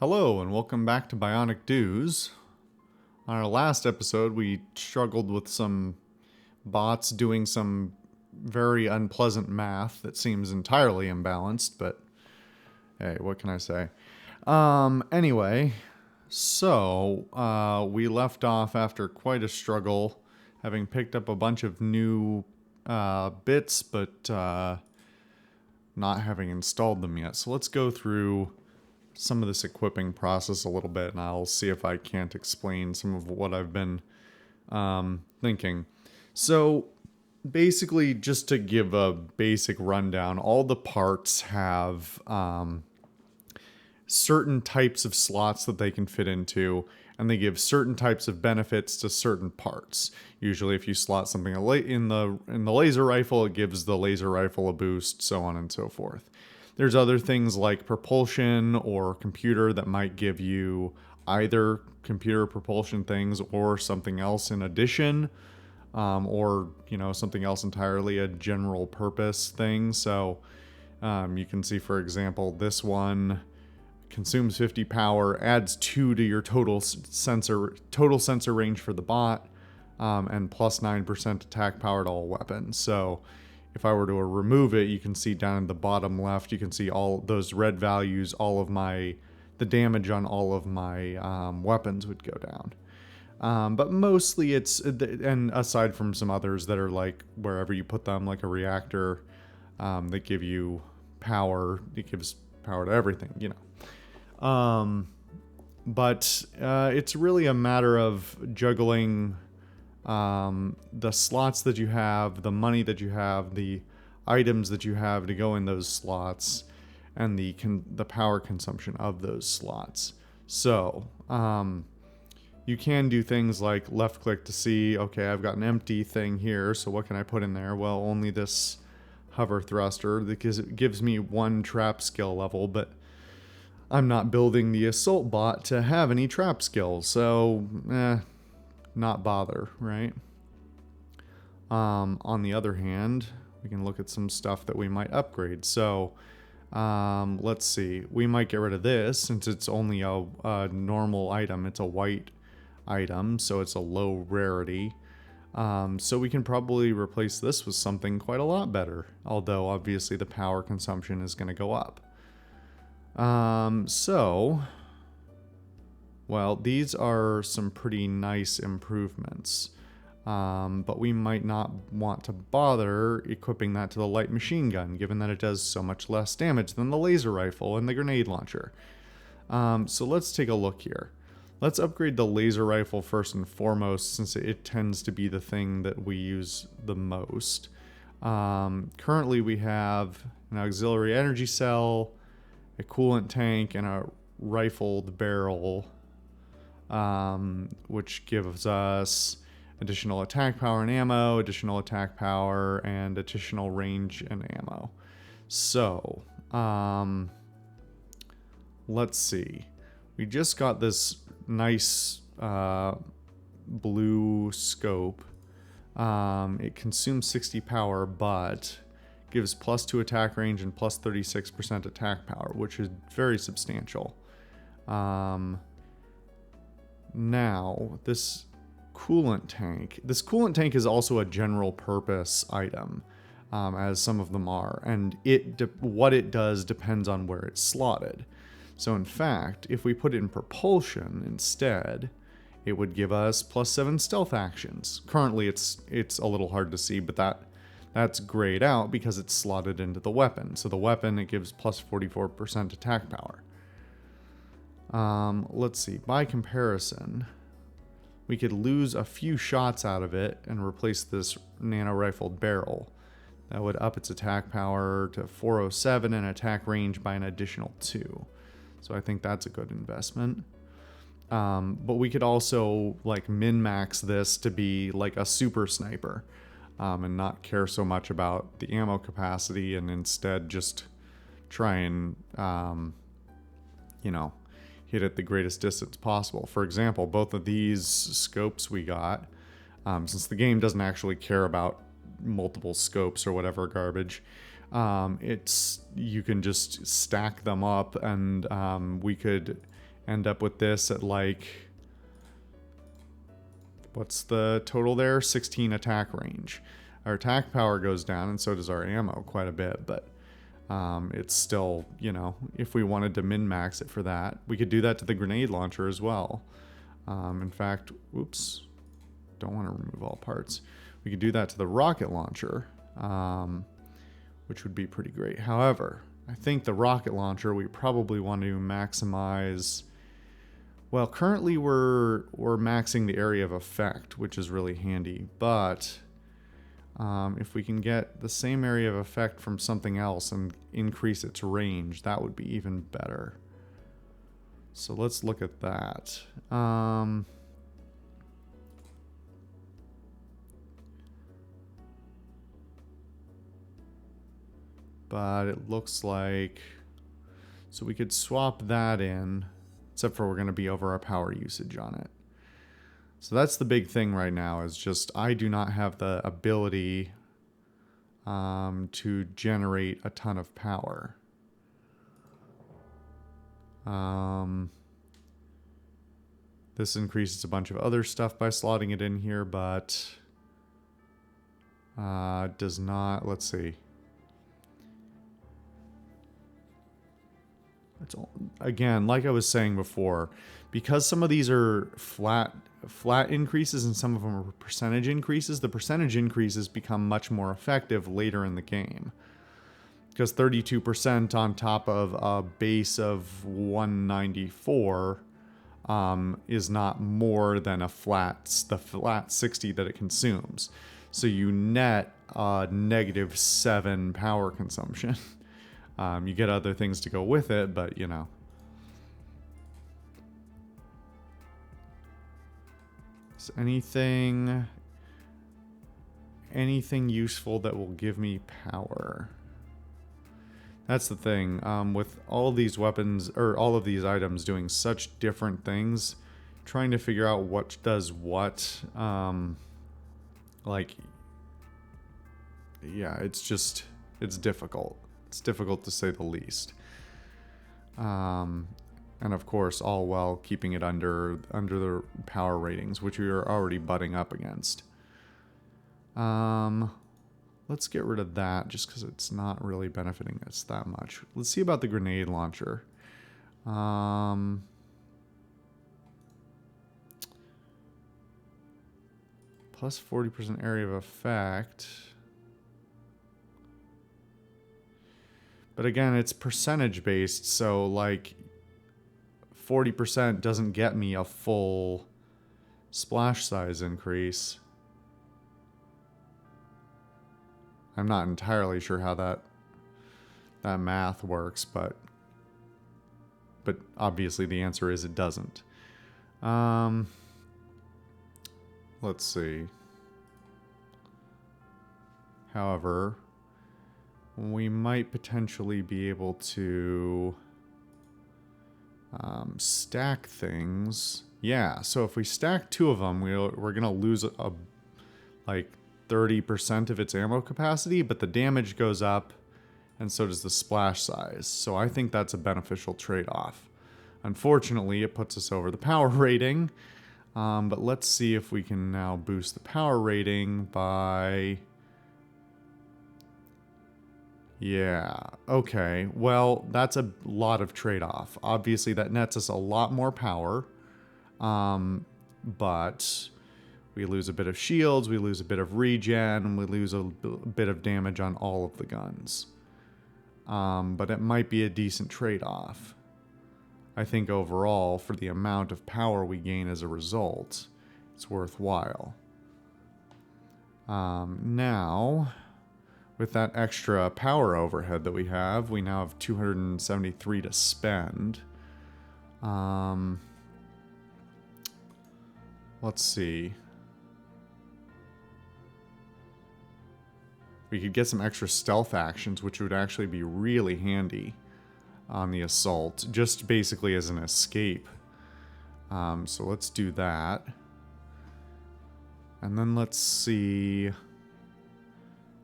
Hello and welcome back to Bionic Dues. On our last episode, we struggled with some bots doing some very unpleasant math that seems entirely imbalanced, but hey, what can I say? Anyway, we left off after quite a struggle, having picked up a bunch of new bits, but not having installed them yet. So let's go through some of this equipping process a little bit, and I'll see if I can't explain some of what I've been thinking. So basically, just to give a basic rundown, all the parts have certain types of slots that they can fit into, and they give certain types of benefits to certain parts. Usually if you slot something in the laser rifle, it gives the laser rifle a boost, so on and so forth. There's other things like propulsion or computer that might give you either computer propulsion things or something else in addition, or something else entirely, a general purpose thing. So you can see, for example, this one consumes 50 power, adds 2 to your total sensor range for the bot, and plus 9% attack power to all weapons. So if I were to remove it, you can see down in the bottom left, you can see all those red values, the damage on all of my weapons would go down. But mostly and aside from some others that are like wherever you put them, like a reactor, that give you power, it gives power to everything, But it's really a matter of juggling the slots that you have, the money that you have, the items that you have to go in those slots, and the power consumption of those slots. So you can do things like left click to see, okay, I've got an empty thing here, so what can I put in there? Well, only this hover thruster, because it gives me 1 trap skill level, but I'm not building the assault bot to have any trap skills, so not bother, right? On the other hand, we can look at some stuff that we might upgrade. So let's see, we might get rid of this since it's only a normal item. It's a white item, so it's a low rarity. So we can probably replace this with something quite a lot better, although obviously the power consumption is going to go up. Well, these are some pretty nice improvements, but we might not want to bother equipping that to the light machine gun, given that it does so much less damage than the laser rifle and the grenade launcher. So let's take a look here. Let's upgrade the laser rifle first and foremost, since it tends to be the thing that we use the most. Currently we have an auxiliary energy cell, a coolant tank, and a rifled barrel, which gives us additional attack power and ammo, additional attack power, and additional range and ammo. So, let's see. We just got this nice blue scope. It consumes 60 power, but gives plus 2 attack range and plus 36% attack power, which is very substantial. Now, this coolant tank is also a general purpose item, as some of them are, and what it does depends on where it's slotted. So in fact, if we put it in propulsion instead, it would give us plus 7 stealth actions. Currently it's a little hard to see, but that's grayed out because it's slotted into the weapon. So the weapon, it gives plus 44% attack power. Let's see, by comparison, we could lose a few shots out of it and replace this nano rifled barrel. That would up its attack power to 407 and attack range by an additional 2. So I think that's a good investment. But we could also like min-max this to be like a super sniper, and not care so much about the ammo capacity, and instead just try and hit at the greatest distance possible. For example, both of these scopes we got, since the game doesn't actually care about multiple scopes or whatever garbage, you can just stack them up, and we could end up with this at like, what's the total there? 16 attack range. Our attack power goes down, and so does our ammo quite a bit, but it's still, you know, if we wanted to min-max it for that, we could do that to the grenade launcher as well. In fact, oops, don't want to remove all parts. We could do that to the rocket launcher, which would be pretty great. However, I think the rocket launcher, we probably want to maximize. Well, currently we're maxing the area of effect, which is really handy, but if we can get the same area of effect from something else and increase its range, that would be even better. So let's look at that. But it looks like, so we could swap that in, except for we're going to be over our power usage on it. So that's the big thing right now, is just I do not have the ability to generate a ton of power. This increases a bunch of other stuff by slotting it in here, but does not, let's see. It's, again, like I was saying before, because some of these are flat increases and some of them are percentage increases, the percentage increases become much more effective later in the game. Because 32% on top of a base of 194 is not more than the flat 60 that it consumes. So you net -7 power consumption. You get other things to go with it, but you know. So anything useful that will give me power. That's the thing. With all these weapons, or all of these items doing such different things, trying to figure out what does what, like, yeah, it's difficult. It's difficult to say the least. And of course, all while keeping it under the power ratings, which we are already butting up against. Let's get rid of that just because it's not really benefiting us that much. Let's see about the grenade launcher. Plus 40% area of effect. But again, it's percentage based, so like 40% doesn't get me a full splash size increase. I'm not entirely sure how that math works, but obviously the answer is it doesn't. Let's see. However, we might potentially be able to stack things. Yeah, so if we stack 2 of them, we're going to lose like 30% of its ammo capacity, but the damage goes up, and so does the splash size. So I think that's a beneficial trade-off. Unfortunately, it puts us over the power rating, but let's see if we can now boost the power rating by... Yeah, okay. Well, that's a lot of trade-off. Obviously, that nets us a lot more power, but we lose a bit of shields, we lose a bit of regen, and we lose a bit of damage on all of the guns. But it might be a decent trade-off. I think overall, for the amount of power we gain as a result, it's worthwhile. Now... with that extra power overhead that we now have 273 to spend. Let's see. We could get some extra stealth actions, which would actually be really handy on the assault, just basically as an escape. So let's do that. And then let's see...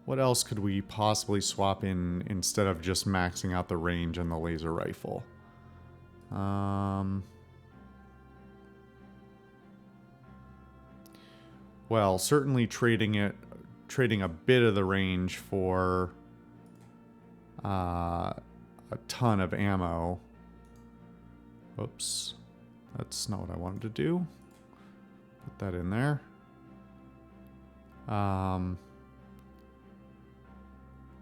what else could we possibly swap in instead of just maxing out the range and the laser rifle? well, certainly trading a bit of the range for a ton of ammo. Whoops. That's not what I wanted to do. Put that in there.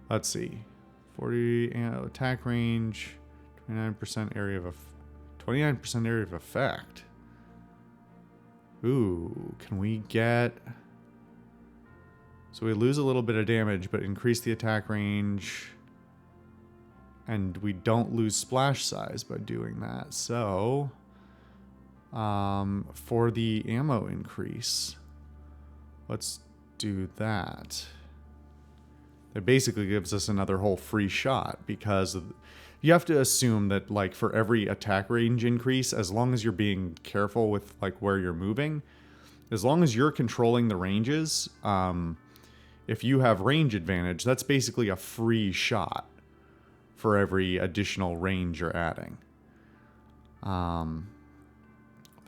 Let's see. 40 attack range, 29% area of 29% area of effect. Ooh, can we get... So we lose a little bit of damage, but increase the attack range. And we don't lose splash size by doing that. So, for the ammo increase, let's do that. It basically gives us another whole free shot, because you have to assume that, like, for every attack range increase, as long as you're being careful with, like, where you're moving, as long as you're controlling the ranges, if you have range advantage, that's basically a free shot for every additional range you're adding. But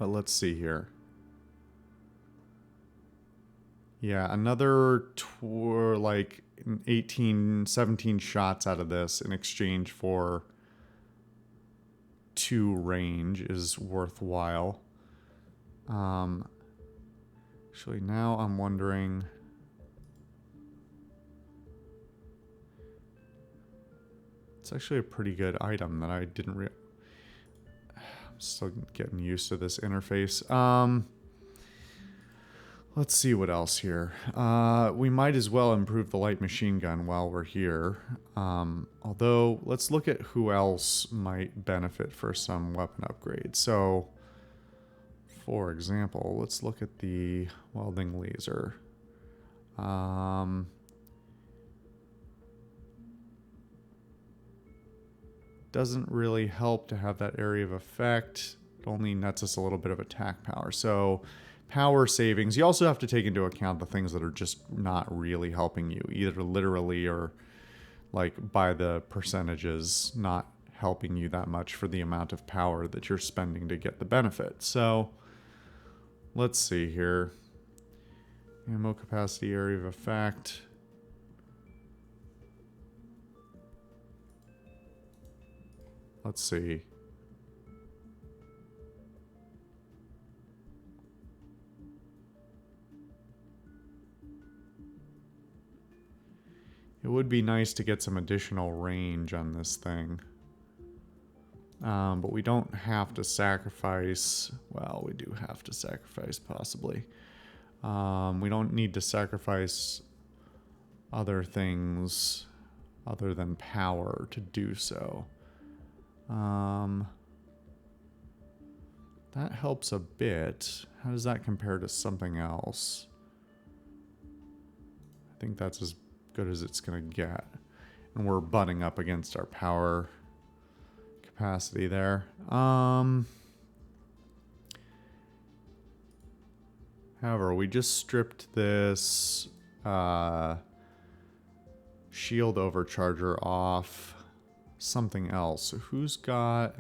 let's see here. Yeah, another 18, 17 shots out of this in exchange for 2 range is worthwhile. Actually, now I'm wondering... It's actually a pretty good item that I didn't I'm still getting used to this interface. Let's see what else here. We might as well improve the light machine gun while we're here. Although, let's look at who else might benefit for some weapon upgrade. So, for example, let's look at the welding laser. Doesn't really help to have that area of effect. It only nets us a little bit of attack power. So, power savings. You also have to take into account the things that are just not really helping you, either literally or like by the percentages, not helping you that much for the amount of power that you're spending to get the benefit. So, let's see here. Ammo capacity, area of effect. Let's see. It would be nice to get some additional range on this thing. But we don't have to sacrifice... Well, we do have to sacrifice, possibly. We don't need to sacrifice other things other than power to do so. That helps a bit. How does that compare to something else? I think that's as good as it's going to get. And we're butting up against our power capacity there. However, we just stripped this shield overcharger off something else. So who's got...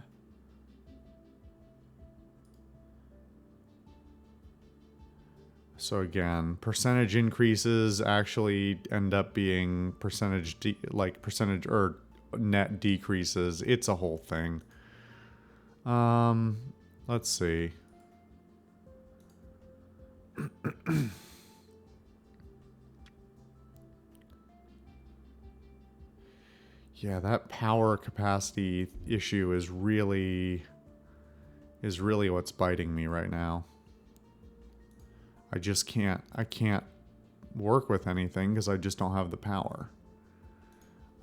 So again, percentage increases actually end up being percentage or net decreases. It's a whole thing. Let's see. Yeah, that power capacity issue is really what's biting me right now. I can't work with anything because I just don't have the power.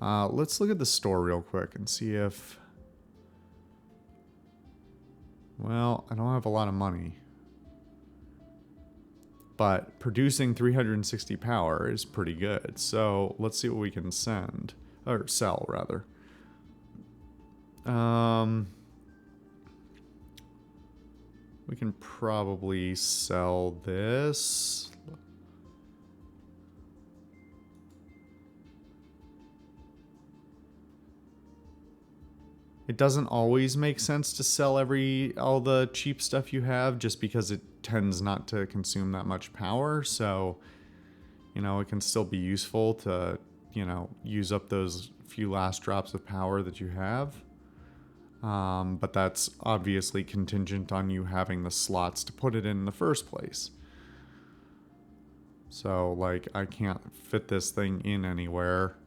Let's look at the store real quick and see if... Well, I don't have a lot of money. But producing 360 power is pretty good. So let's see what we can send. Or sell, rather. We can probably sell this. It doesn't always make sense to sell all the cheap stuff you have just because it tends not to consume that much power. So, you know, it can still be useful to, you know, use up those few last drops of power that you have. But that's obviously contingent on you having the slots to put it in the first place. So, like, I can't fit this thing in anywhere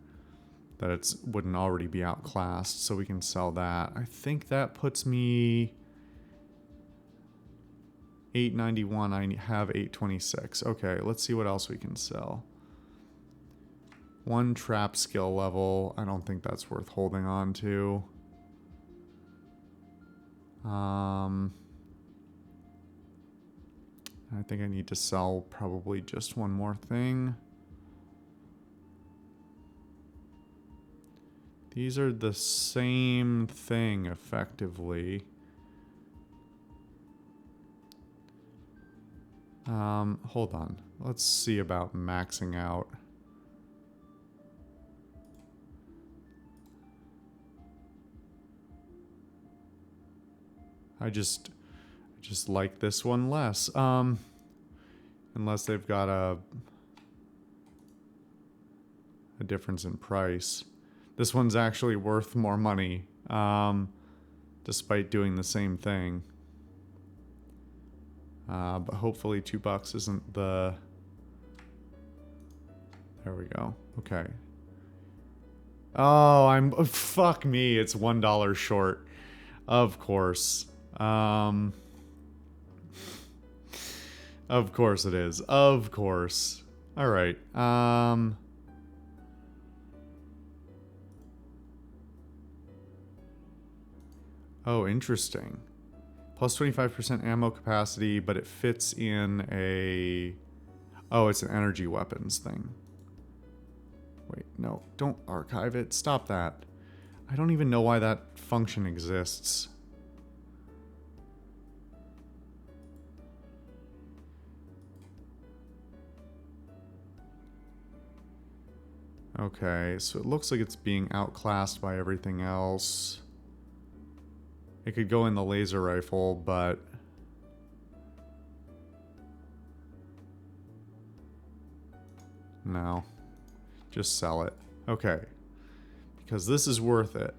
that it wouldn't already be outclassed, so we can sell that. I think that puts me 891. I have 826. Okay, let's see what else we can sell. One trap skill level. I don't think that's worth holding on to. I think I need to sell probably just one more thing. These are the same thing, effectively. Hold on. Let's see about maxing out. I just like this one less. Unless they've got a difference in price. This one's actually worth more money, despite doing the same thing. But hopefully $2 isn't the... There we go. Okay. Oh, fuck me. It's $1 short. Of course. Of course it is. Of course. All right. Oh, interesting. Plus 25% ammo capacity, but it fits in a... Oh, it's an energy weapons thing. Wait, no. Don't archive it. Stop that. I don't even know why that function exists. Okay, so it looks like it's being outclassed by everything else. It could go in the laser rifle, but... No. Just sell it. Okay. Because this is worth it.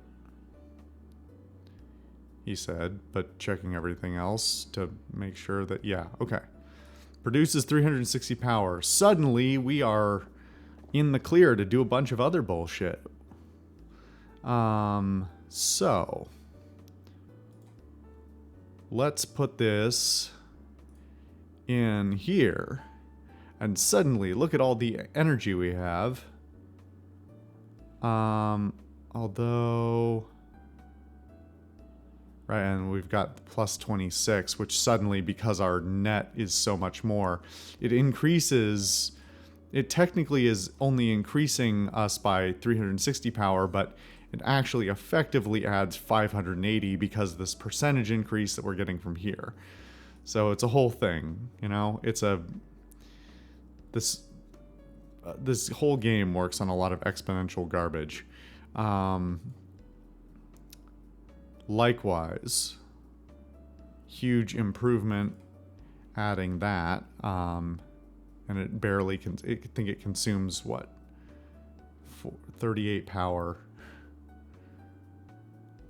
He said, but checking everything else to make sure that... Yeah, okay. Produces 360 power. Suddenly, we are in the clear to do a bunch of other bullshit. So... Let's put this in here. And suddenly, look at all the energy we have. Although... Right, and we've got plus 26, which suddenly, because our net is so much more, it increases... It technically is only increasing us by 360 power, but it actually effectively adds 580 because of this percentage increase that we're getting from here. So it's a whole thing, you know? It's a... This whole game works on a lot of exponential garbage. Likewise, huge improvement adding that. And it barely I think it consumes, what? 38 power.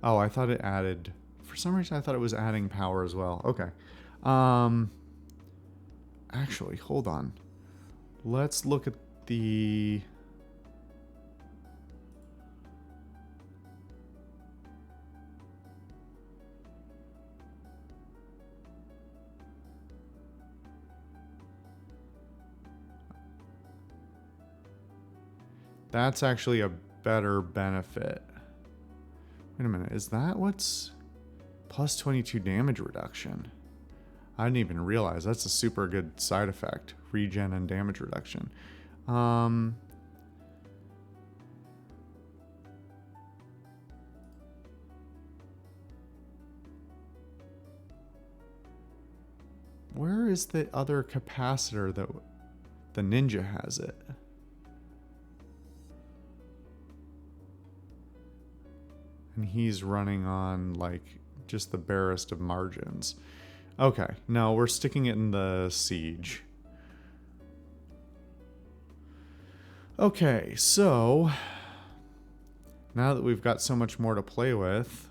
Oh, I thought it added... For some reason, I thought it was adding power as well. Okay. Actually, hold on. Let's look at the... That's actually a better benefit. Wait a minute, is that what's... Plus 22 damage reduction? I didn't even realize. That's a super good side effect. Regen and damage reduction. Where is the other capacitor that... The Ninja has it? And he's running on, like, just the barest of margins. Okay, no, we're sticking it in the siege. Okay, so now that we've got so much more to play with,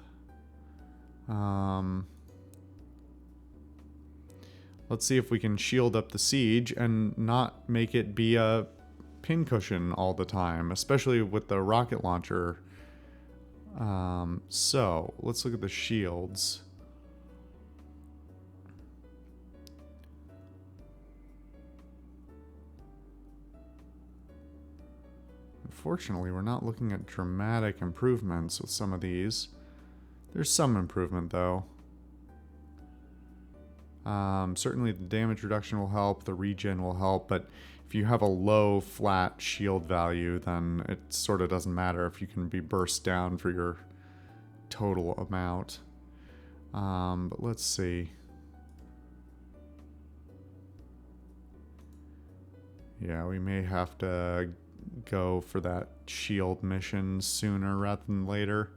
let's see if we can shield up the siege and not make it be a pincushion all the time, especially with the rocket launcher. So let's look at the shields. Unfortunately, we're not looking at dramatic improvements with some of these. There's some improvement, though. Certainly the damage reduction will help, the regen will help, but if you have a low, flat shield value, then it sort of doesn't matter if you can be burst down for your total amount. But let's see. Yeah, we may have to go for that shield mission sooner rather than later.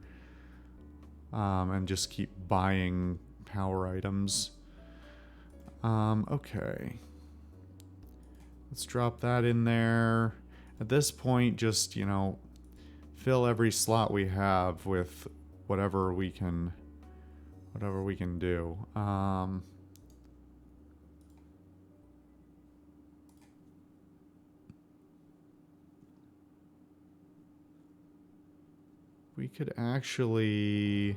And just keep buying power items. Okay. Let's drop that in there. At this point, just, you know, fill every slot we have with whatever we can do. We could actually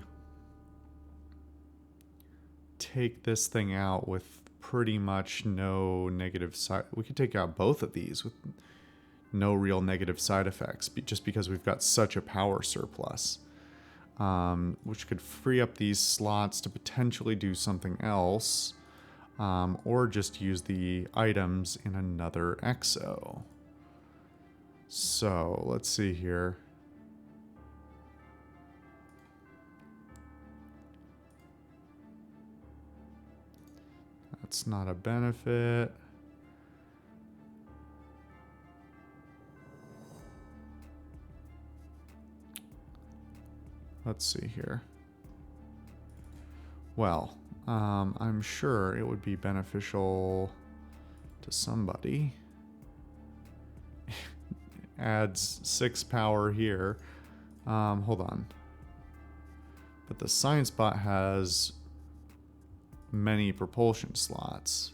take this thing out with pretty much no negative side. We could take out both of these with no real negative side effects, just because we've got such a power surplus, which could free up these slots to potentially do something else, or just use the items in another exo. So let's see here. That's not a benefit. Let's see here. Well, I'm sure it would be beneficial to somebody. Adds 6 power here. Hold on. But the science bot has many propulsion slots.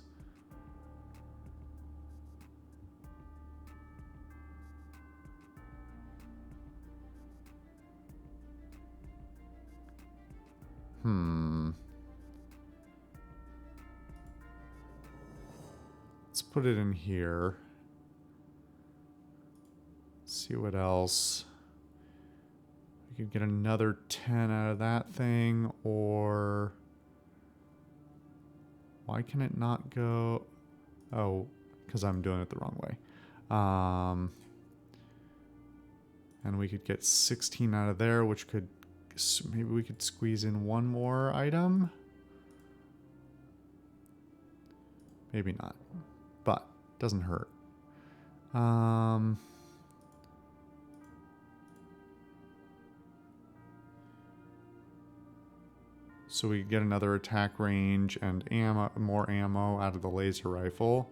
Let's put it in here. See what else. We could get another 10 out of that thing, or why can it not go? Oh, because I'm doing it the wrong way. And we could get 16 out of there, which could, maybe we could squeeze in one more item. Maybe not, but doesn't hurt. So we get another attack range and more ammo out of the laser rifle.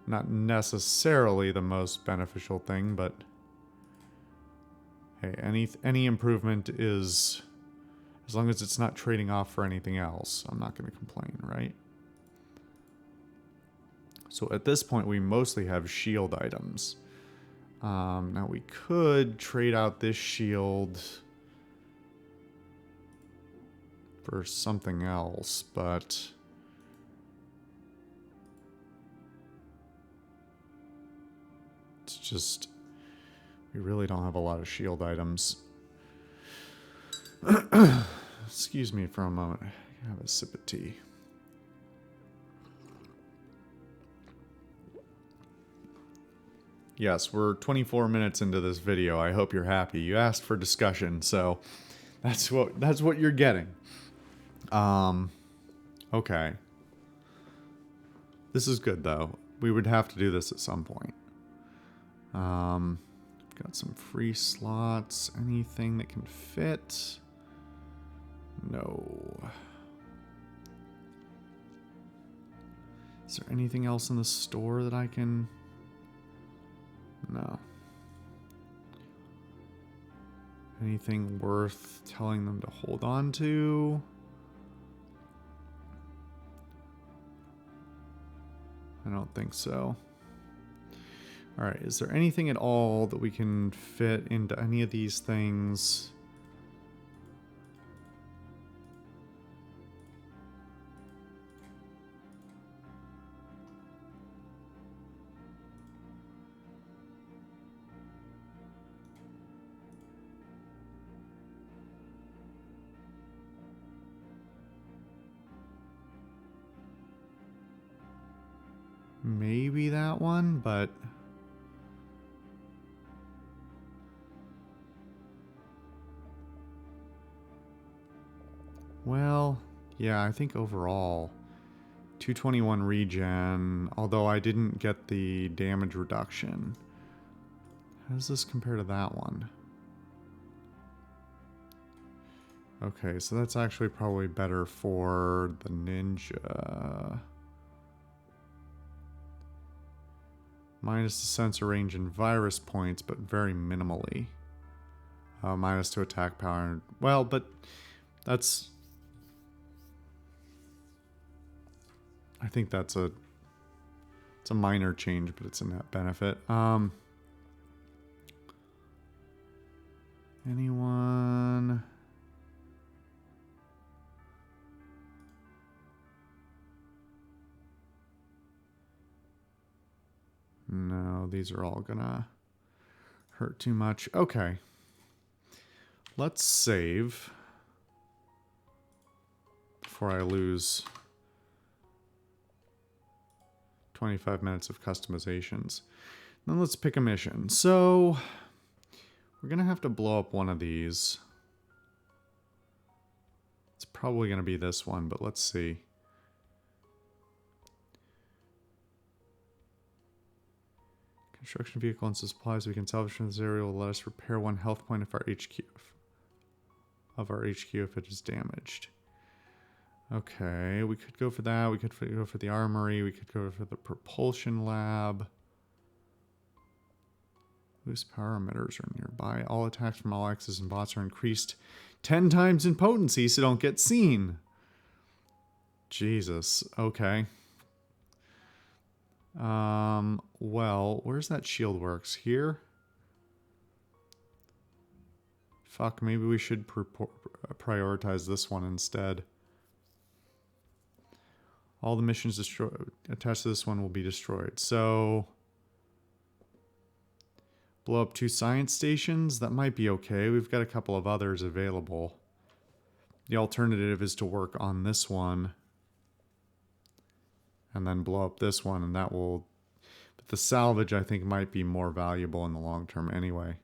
Not necessarily the most beneficial thing, but hey, any improvement is, as long as it's not trading off for anything else, I'm not going to complain, right? So at this point, we mostly have shield items. Now we could trade out this shield for something else, but it's just, we really don't have a lot of shield items. Excuse me for a moment. I have a sip of tea. Yes, we're 24 minutes into this video. I hope you're happy. You asked for discussion, so that's what you're getting. Okay. This is good, though. We would have to do this at some point. Got some free slots. Anything that can fit. No. Is there anything else in the store that I can... No. Anything worth telling them to hold on to? I don't think so. Alright, is there anything at all that we can fit into any of these things? Maybe that one, but... Well, yeah, I think overall 221 regen, although I didn't get the damage reduction. How does this compare to that one? Okay, so that's actually probably better for the ninja. Minus the sensor range and virus points, but very minimally. Minus to attack power. Well, but that's... I think that's a... It's a minor change, but it's a net benefit. Anyone... No, these are all gonna hurt too much. Okay. Let's save before I lose 25 minutes of customizations. Then let's pick a mission. So we're gonna have to blow up one of these. It's probably gonna be this one, but let's see. Construction vehicle and supplies we can salvage from this area will let us repair 1 health point of our HQ if it is damaged. Okay, we could go for that. We could go for the armory. We could go for the propulsion lab. Boost power emitters are nearby. All attacks from all X's and bots are increased 10 times in potency, so don't get seen. Jesus. Okay. Well, where's that shield works? Here? Fuck, maybe we should prioritize this one instead. All the missions attached to this one will be destroyed. So, blow up 2 science stations? That might be okay. We've got a couple of others available. The alternative is to work on this one and then blow up this one, and that will... But the salvage, I think, might be more valuable in the long term anyway.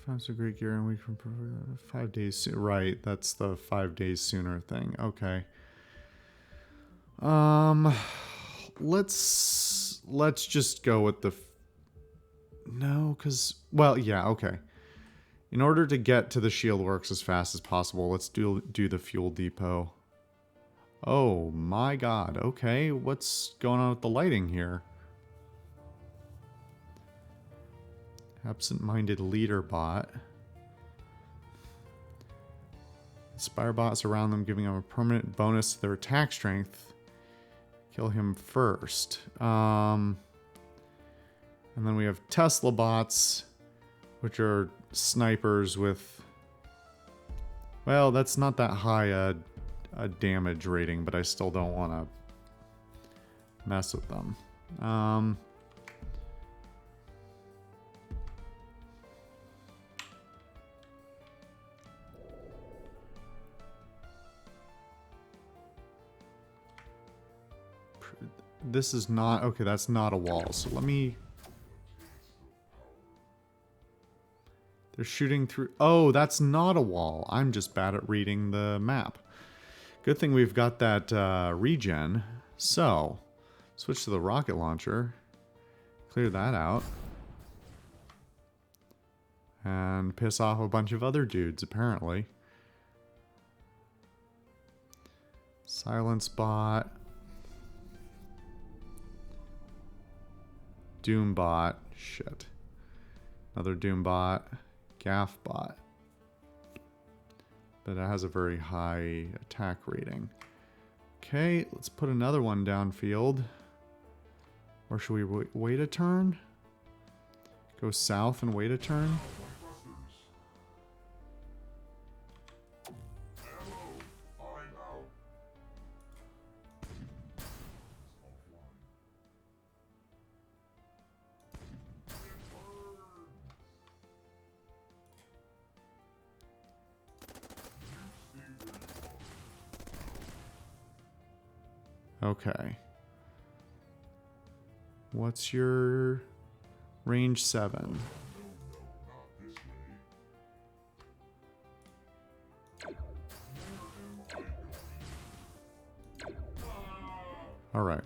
Faster great gear and we can 5 days soon. Right, that's the 5 days sooner thing. Okay. Let's just go with the... No, because... Well, yeah, okay. In order to get to the shield works as fast as possible, let's do the fuel depot. Oh my god, okay. What's going on with the lighting here? Absent-minded leader bot. Inspire bots around them, giving them a permanent bonus to their attack strength. Kill him first. And then we have Tesla bots, which are snipers with... Well, that's not that high a damage rating, but I still don't want to mess with them. This is not... Okay, that's not a wall, so let me... They're shooting through... Oh, that's not a wall. I'm just bad at reading the map. Good thing we've got that regen. So, Switch to the rocket launcher. Clear that out. And piss off a bunch of other dudes, apparently. Silence bot. Doom bot. Shit. Another Doom bot. Gaff bot. But it has a very high attack rating. Okay, let's put another one downfield. Or should we wait a turn? Go south and wait a turn? Okay. What's your range 7? All right.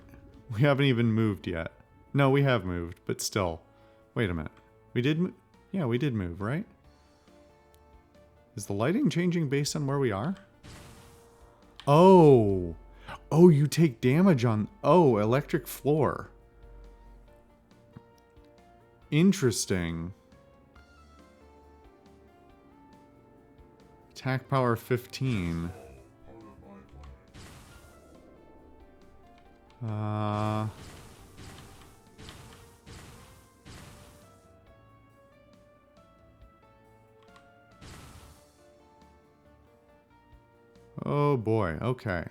We haven't even moved yet. No, we have moved, but still. Wait a minute. We did yeah, we did move, right? Is the lighting changing based on where we are? Oh. Oh, you take damage on... Oh, electric floor. Interesting. Attack power 15. Oh boy, okay.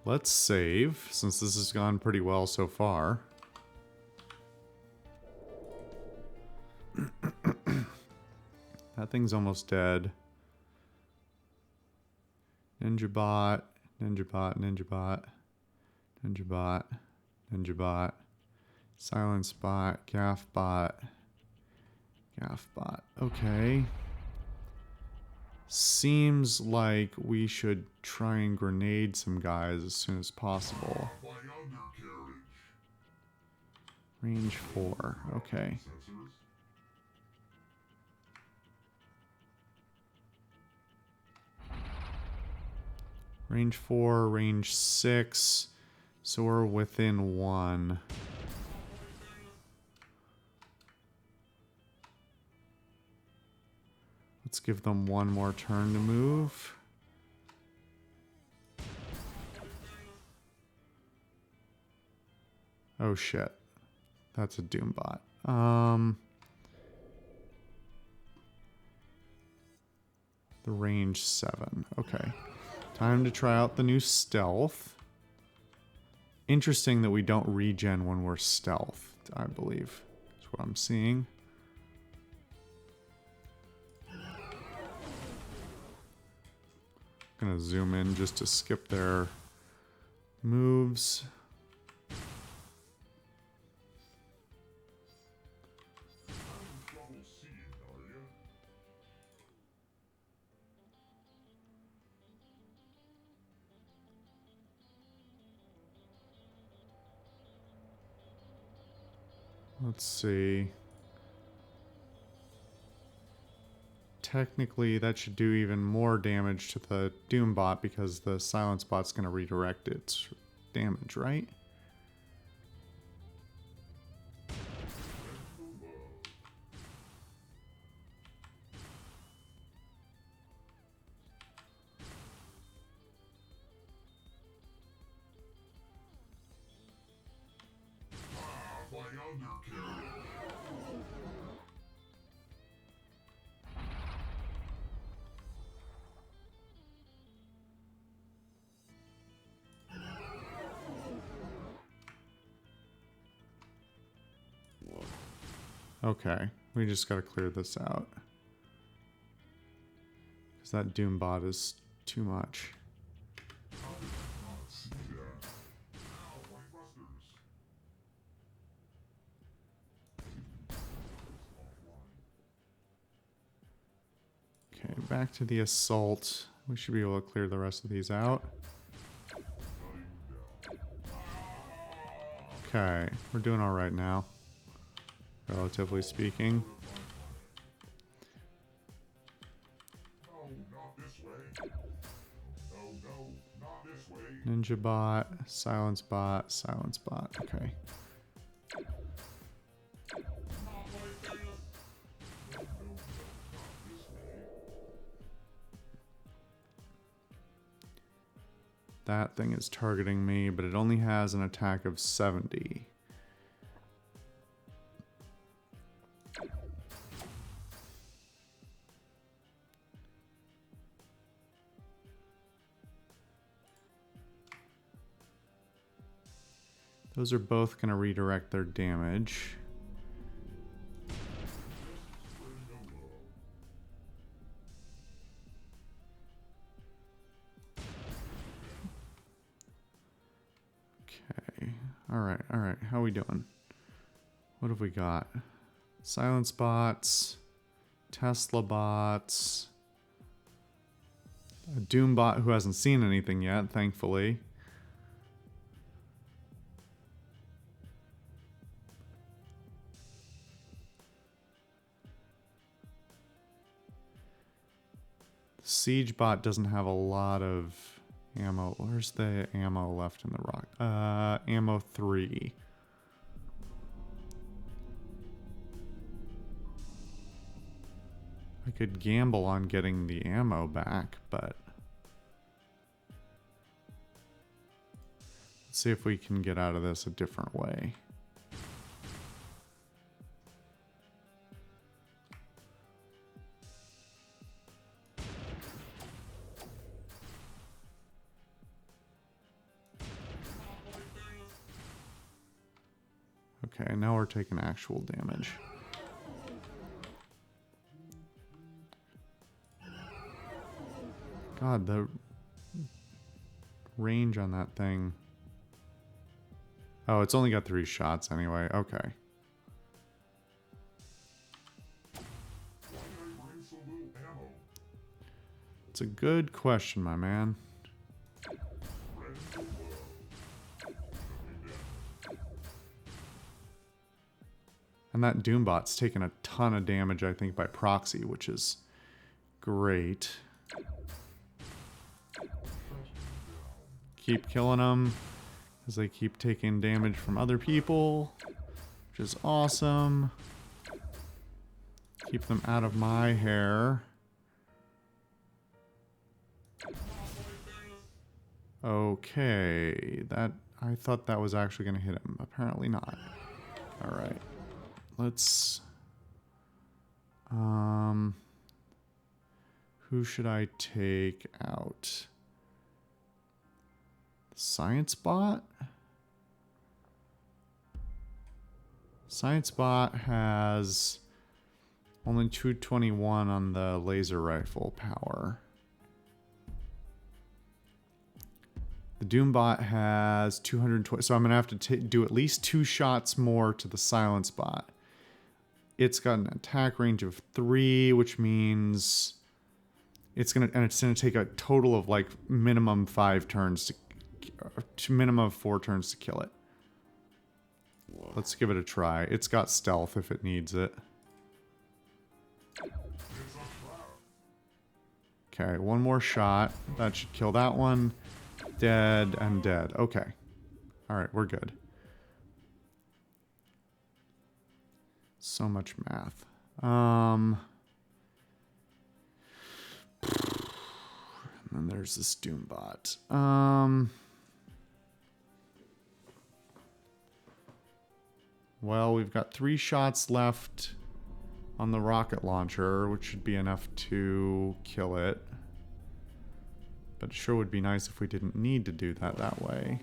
Let's save, since this has gone pretty well so far. That thing's almost dead. Ninja bot, ninja bot, ninja bot, ninja bot, ninja bot, silence bot, gaff bot, gaff bot. Okay. Seems like we should try and grenade some guys as soon as possible. Range 4. Okay. Range 4, range 6. So we're within 1. Let's give them one more turn to move. Oh shit. That's a Doom bot. The range 7. Okay. Time to try out the new stealth. Interesting that we don't regen when we're stealth, I believe. That's what I'm seeing. Gonna zoom in just to skip their moves. Let's see. Technically, that should do even more damage to the Doom bot because the silence bot's going to redirect its damage, right? Okay, we just gotta clear this out. Because that Doom bot is too much. Okay, back to the assault. We should be able to clear the rest of these out. Okay, we're doing all right now, relatively speaking. Ninja bot, silence bot, silence bot. Okay. That thing is targeting me, but it only has an attack of 70. Those are both going to redirect their damage. Okay. All right. How are we doing? What have we got? Silence bots, Tesla bots, a Doom bot who hasn't seen anything yet, thankfully. Siege bot doesn't have a lot of ammo. Where's the ammo left in the rock? Ammo 3. I could gamble on getting the ammo back, but let's see if we can get out of this a different way. Okay, now we're taking actual damage. God, the range on that thing. Oh, it's only got 3 shots anyway. Okay. It's a good question, my man. And that Doombot's taken a ton of damage, I think, by proxy, which is great. Keep killing them, because they keep taking damage from other people, which is awesome. Keep them out of my hair. Okay, that I thought that was actually going to hit him. Apparently not. All right. Let's who should I take out? Science bot? Science bot has only 221 on the laser rifle power. The Doombot has 220, so I'm going to have to do at least 2 shots more to the Silence bot. It's got an attack range of 3, which means it's going to take a total of like minimum 5 turns to minimum of 4 turns to kill it. Let's give it a try. It's got stealth if it needs it. Okay, 1 more shot. That should kill that one. Dead and dead. Okay. Alright, we're good. So much math. And then there's this Doombot. Well, we've got 3 shots left on the rocket launcher, which should be enough to kill it. But it sure would be nice if we didn't need to do that way.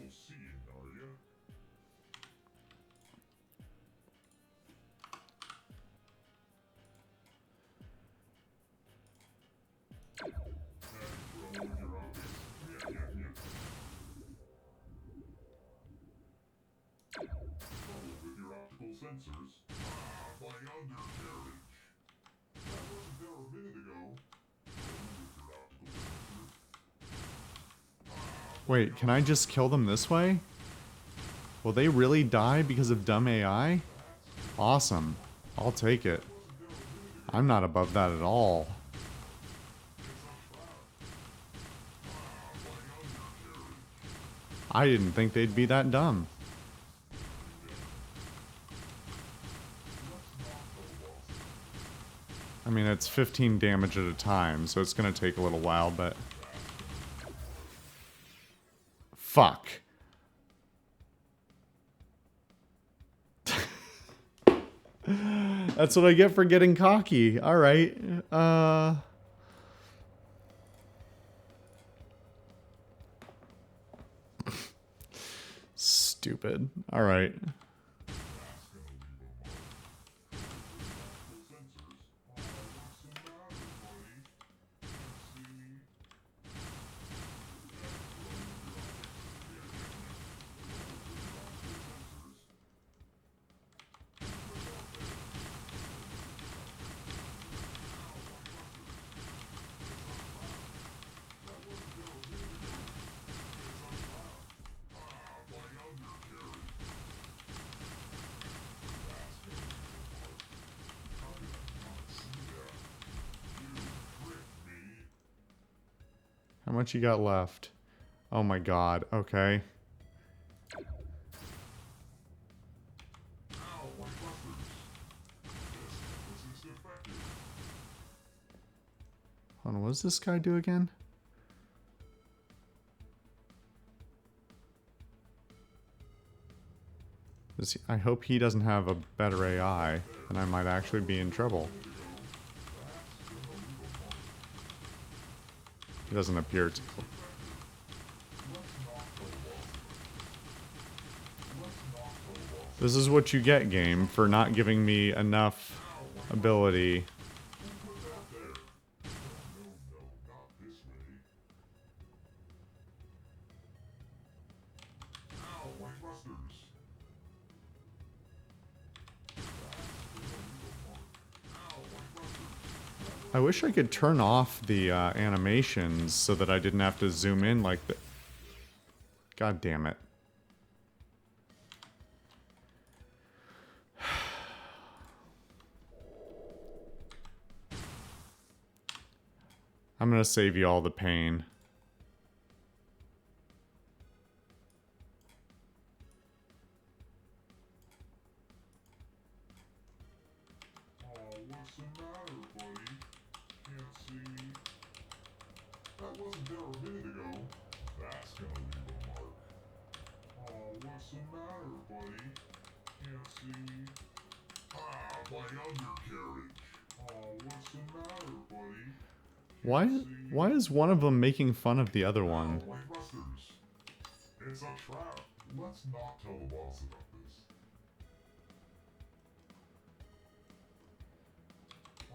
Wait, can I just kill them this way? Will they really die because of dumb AI? Awesome. I'll take it. I'm not above that at all. I didn't think they'd be that dumb. I mean, it's 15 damage at a time, so it's gonna take a little while, but... Fuck. That's what I get for getting cocky. Alright. Stupid. Alright. How much you got left? Oh my god, okay. Hold on, what does this guy do again? I hope he doesn't have a better AI, and I might actually be in trouble. He doesn't appear to. This is what you get, game, for not giving me enough ability. I wish I could turn off the animations so that I didn't have to zoom in like that. God damn it. I'm gonna save you all the pain. Why is one of them making fun of the other one? It's a trap. Let's not tell the boss about this.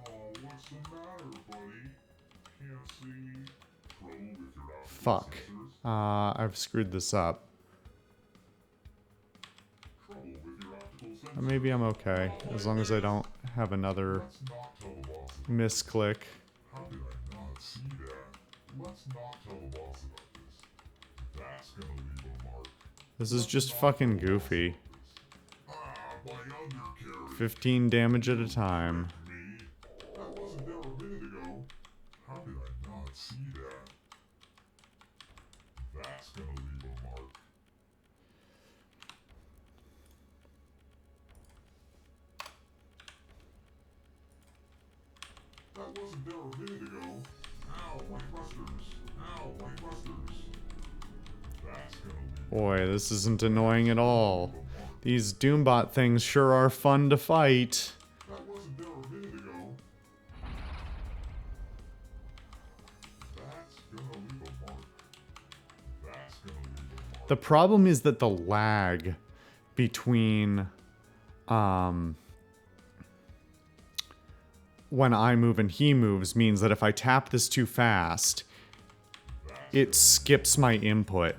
Oh, what's the matter, buddy? Can't see. Probe if you're out. Fuck. I've screwed this up. Maybe I'm okay, as long as I don't have another misclick. How did I not see that? Let's not tell the boss about this. That's gonna leave a mark. This is just fucking goofy. 15 damage at a time. That wasn't there a minute ago. How did I not see that? That's gonna leave a mark. That wasn't there a minute ago. Ow, white rusters. Ow, white rusters. That's gonna leave. Boy, this isn't annoying at all. These Doombot things sure are fun to fight. That wasn't there a minute ago. That's gonna leave a mark. That's gonna leave a mark. The problem is that the lag between when I move and he moves means that if I tap this too fast, it skips my input.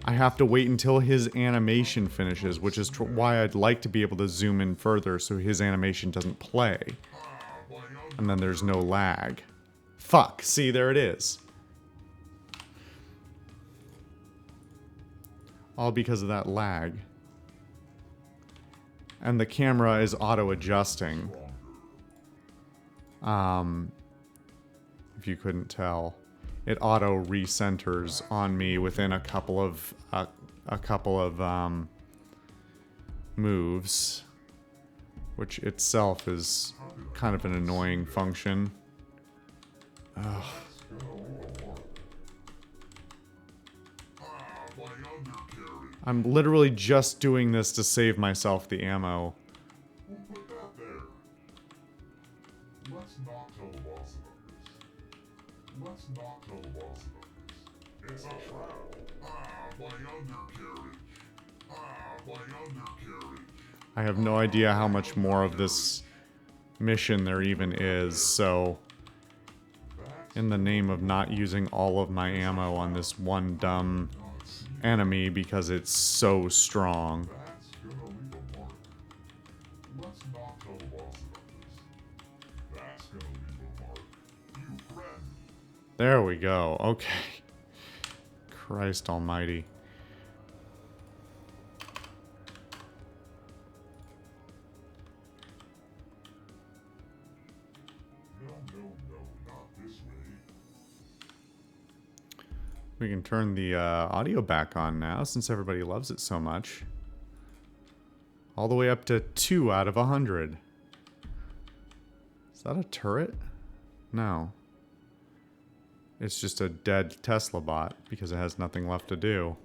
I have to wait until his animation finishes, which is why I'd like to be able to zoom in further so his animation doesn't play. And then there's no lag. Fuck, see, there it is. All because of that lag. And the camera is auto-adjusting. If you couldn't tell. It auto-recenters on me within a couple of moves. Which itself is kind of an annoying function. Ugh. I'm literally just doing this to save myself the ammo. Who put that there? Let's not tell the boss about this. Let's not tell the boss about this. It's a trap. My undercarriage. My undercarriage. I have no idea how much more of this mission there even is, so in the name of not using all of my ammo on this one dumb enemy because it's so strong. That's gonna leave a mark. Let's not tell the boss about this. That's gonna leave a mark. You friend. There we go. Okay. Christ almighty. We can turn the audio back on now since everybody loves it so much. All the way up to 2 out of 100. Is that a turret? No. It's just a dead Tesla bot because it has nothing left to do.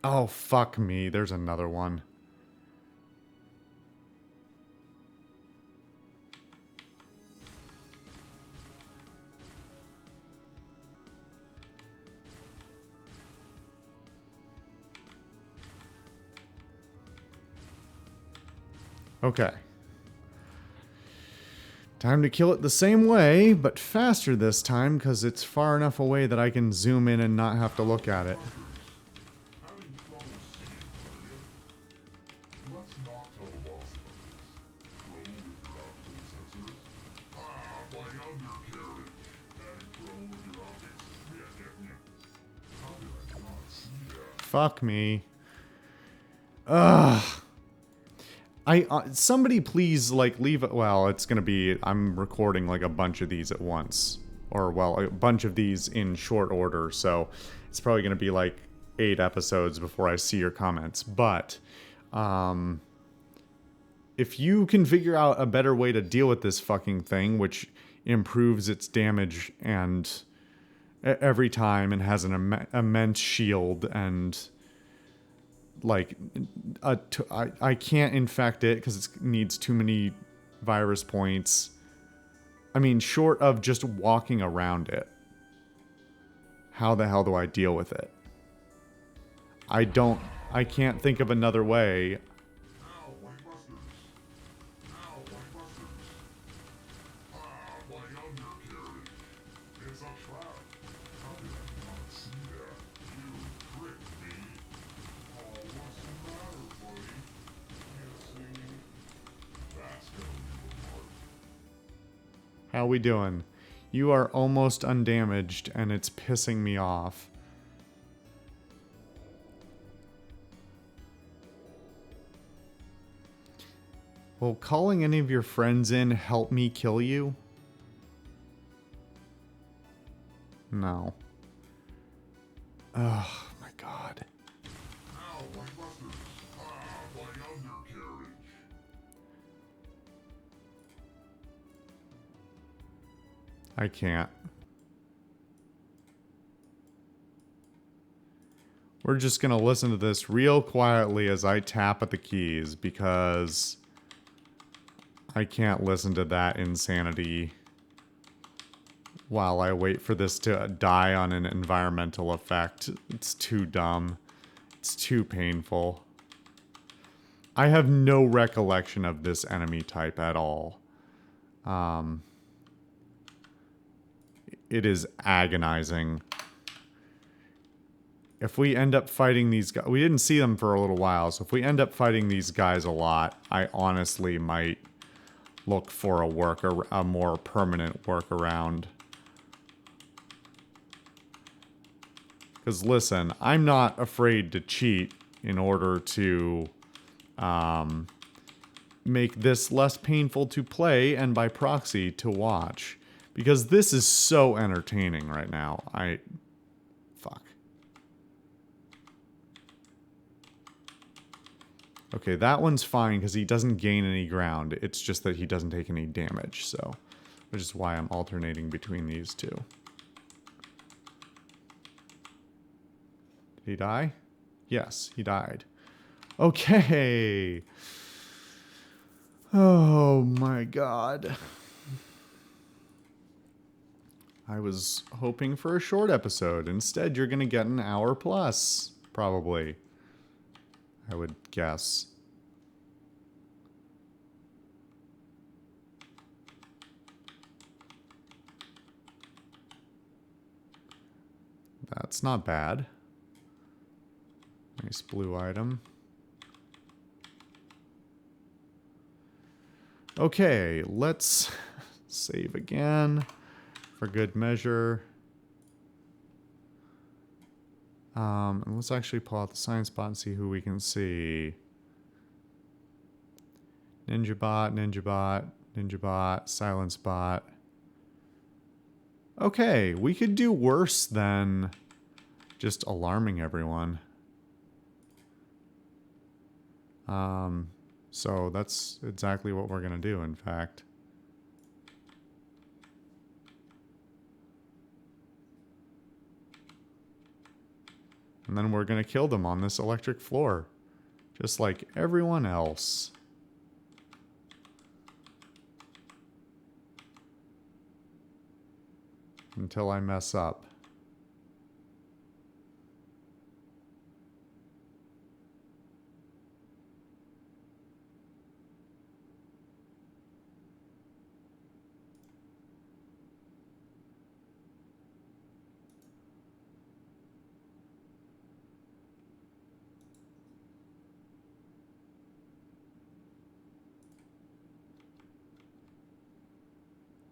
Oh, fuck me. There's another one. Okay. Time to kill it the same way, but faster this time because it's far enough away that I can zoom in and not have to look at it. Fuck me. Ugh. Somebody please, like, leave it. Well, it's gonna be, I'm recording, like, a bunch of these at once. Or, well, a bunch of these in short order, so it's probably gonna be, like, 8 episodes before I see your comments. But, if you can figure out a better way to deal with this fucking thing, which improves its damage and every time and has an immense shield and... like, I can't infect it because it needs too many virus points. I mean, short of just walking around it. How the hell do I deal with it? I can't think of another way. How we doing? You are almost undamaged, and it's pissing me off. Will calling any of your friends in help me kill you? No. Oh my god. I can't. We're just gonna listen to this real quietly as I tap at the keys because I can't listen to that insanity while I wait for this to die on an environmental effect. It's too dumb. It's too painful. I have no recollection of this enemy type at all. It is agonizing. If we end up fighting these guys... We didn't see them for a little while, so if we end up fighting these guys a lot, I honestly might look for a more permanent workaround. Because listen, I'm not afraid to cheat in order to make this less painful to play and by proxy to watch. Because this is so entertaining right now. Fuck. Okay, that one's fine because he doesn't gain any ground. It's just that he doesn't take any damage, so... Which is why I'm alternating between these two. Did he die? Yes, he died. Okay! Oh my god. I was hoping for a short episode. Instead, you're gonna get an hour plus. Probably. I would guess. That's not bad. Nice blue item. Okay, let's save again for good measure. And let's actually pull out the science bot and see who we can see. Ninja bot, ninja bot, ninja bot, silence bot. Okay, we could do worse than just alarming everyone. So that's exactly what we're gonna do, in fact. And then we're gonna kill them on this electric floor. Just like everyone else. Until I mess up.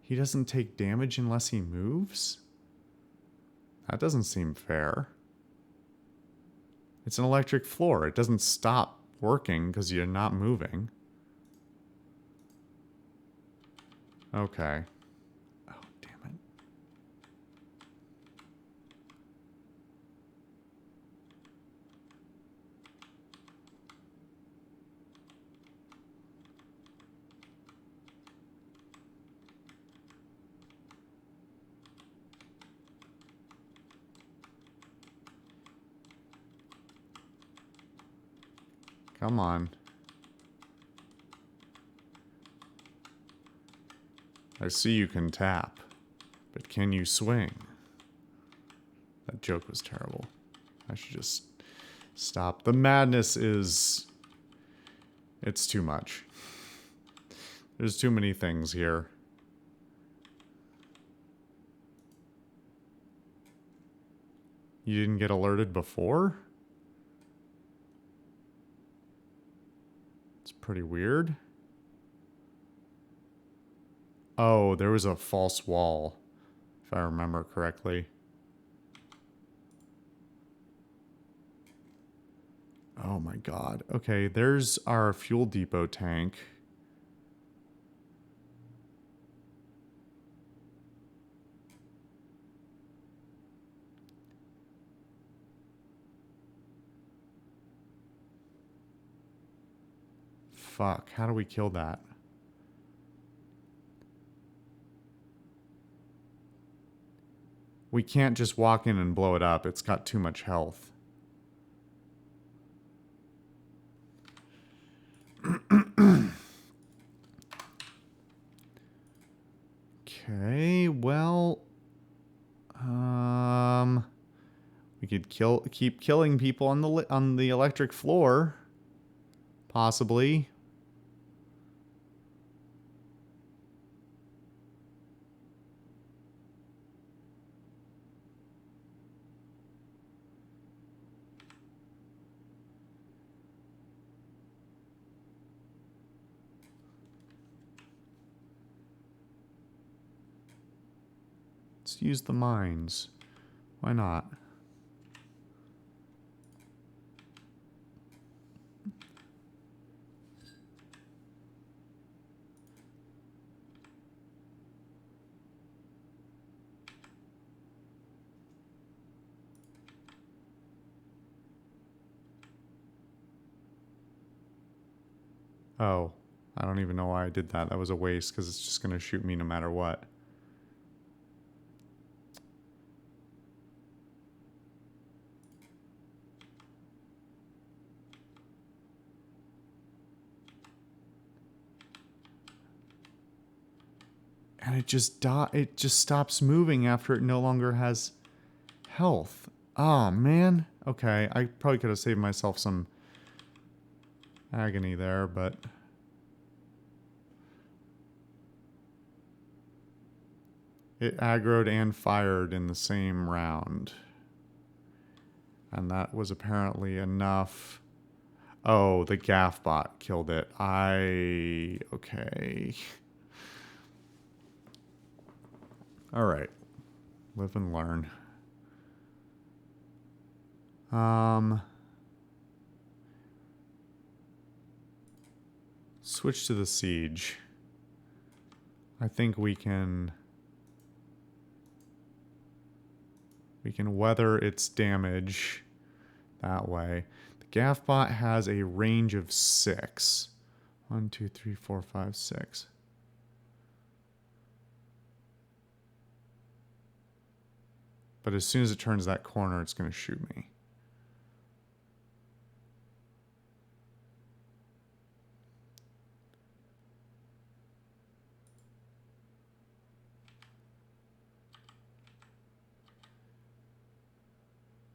He doesn't take damage unless he moves? That doesn't seem fair. It's an electric floor. It doesn't stop working because you're not moving. Okay. Oh, damn it. Come on. I see you can tap, but can you swing? That joke was terrible. I should just stop. The madness is... It's too much. There's too many things here. You didn't get alerted before? It's pretty weird. Oh, there was a false wall, if I remember correctly. Oh my god. Okay, there's our fuel depot tank. Fuck, how do we kill that? We can't just walk in and blow it up. It's got too much health. Okay, well... we could keep killing people on the electric floor. Possibly. Let's use the mines. Why not? Oh, I don't even know why I did that. That was a waste because it's just going to shoot me no matter what. And it just stops moving after it no longer has health. Oh, man. Okay, I probably could have saved myself some agony there, but... It aggroed and fired in the same round. And that was apparently enough. Oh, the gaff bot killed it. Okay. Alright. Live and learn. Switch to the siege. I think we can weather its damage that way. The gaff bot has a range of 6. 1, 2, 3, 4, 5, 6. But as soon as it turns that corner, it's going to shoot me.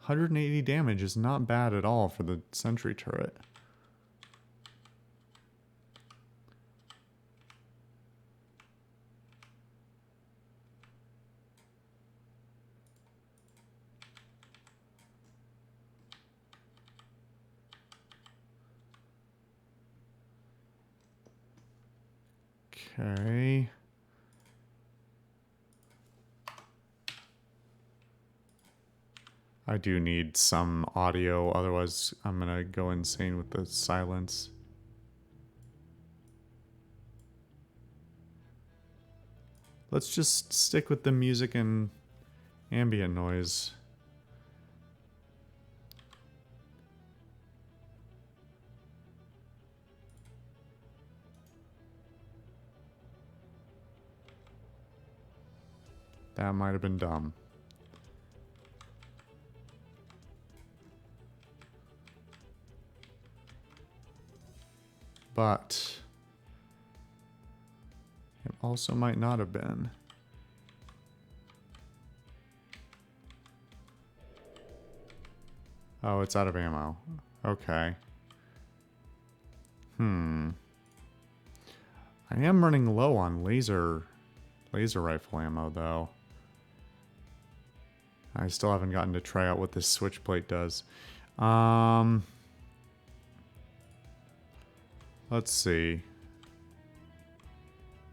$180 damage is not bad at all for the sentry turret. Okay. I do need some audio, otherwise I'm gonna go insane with the silence. Let's just stick with the music and ambient noise. That might have been dumb. But it also might not have been. Oh, it's out of ammo. Okay. I am running low on laser rifle ammo, though. I still haven't gotten to try out what this switch plate does. Let's see.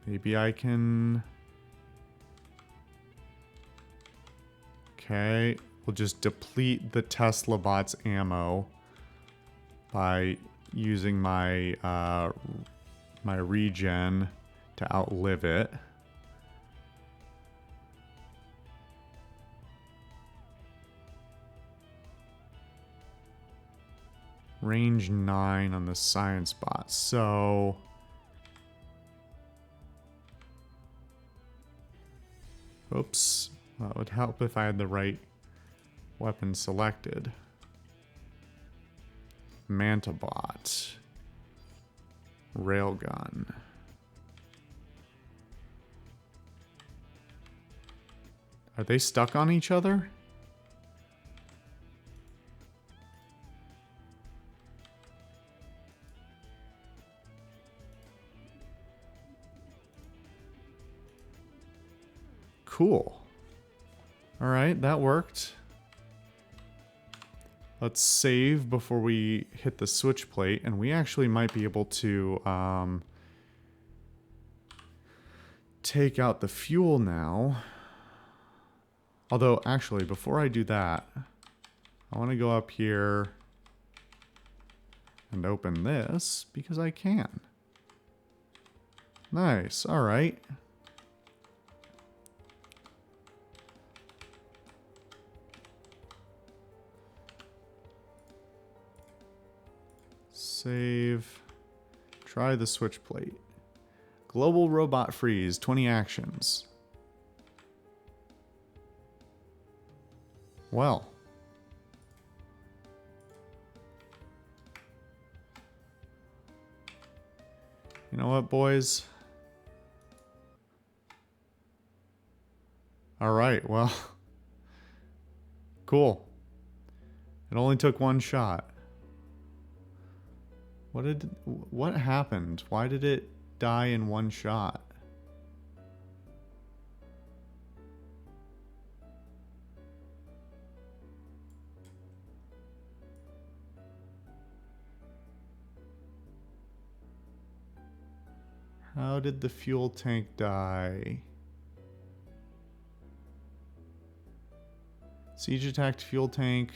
Maybe I can... Okay. We'll just deplete the Tesla bot's ammo by using my my regen to outlive it. Range 9 on the science bot. So... Oops. That would help if I had the right weapon selected. Mantabot. Railgun. Are they stuck on each other? Cool. Alright, that worked. Let's save before we hit the switch plate, and we actually might be able to take out the fuel now. Although, actually, before I do that, I want to go up here and open this, because I can. Nice, alright. Save. Try the switch plate. Global robot freeze, 20 actions. Well. You know what, boys? Alright, well. Cool. It only took one shot. What happened? Why did it die in one shot? How did the fuel tank die? Siege attacked fuel tank.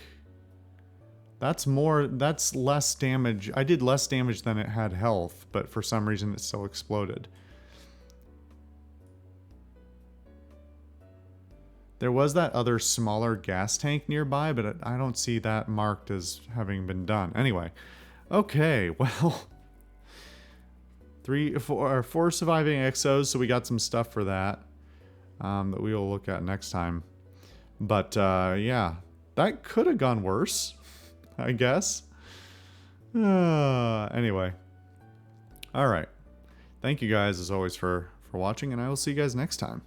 That's less damage. I did less damage than it had health, but for some reason it still exploded. There was that other smaller gas tank nearby, but I don't see that marked as having been done. Anyway, okay, well, 4 surviving exos, so we got some stuff for that that we will look at next time. But yeah, that could have gone worse, I guess. Anyway, all right. Thank you guys as always for watching, and I will see you guys next time.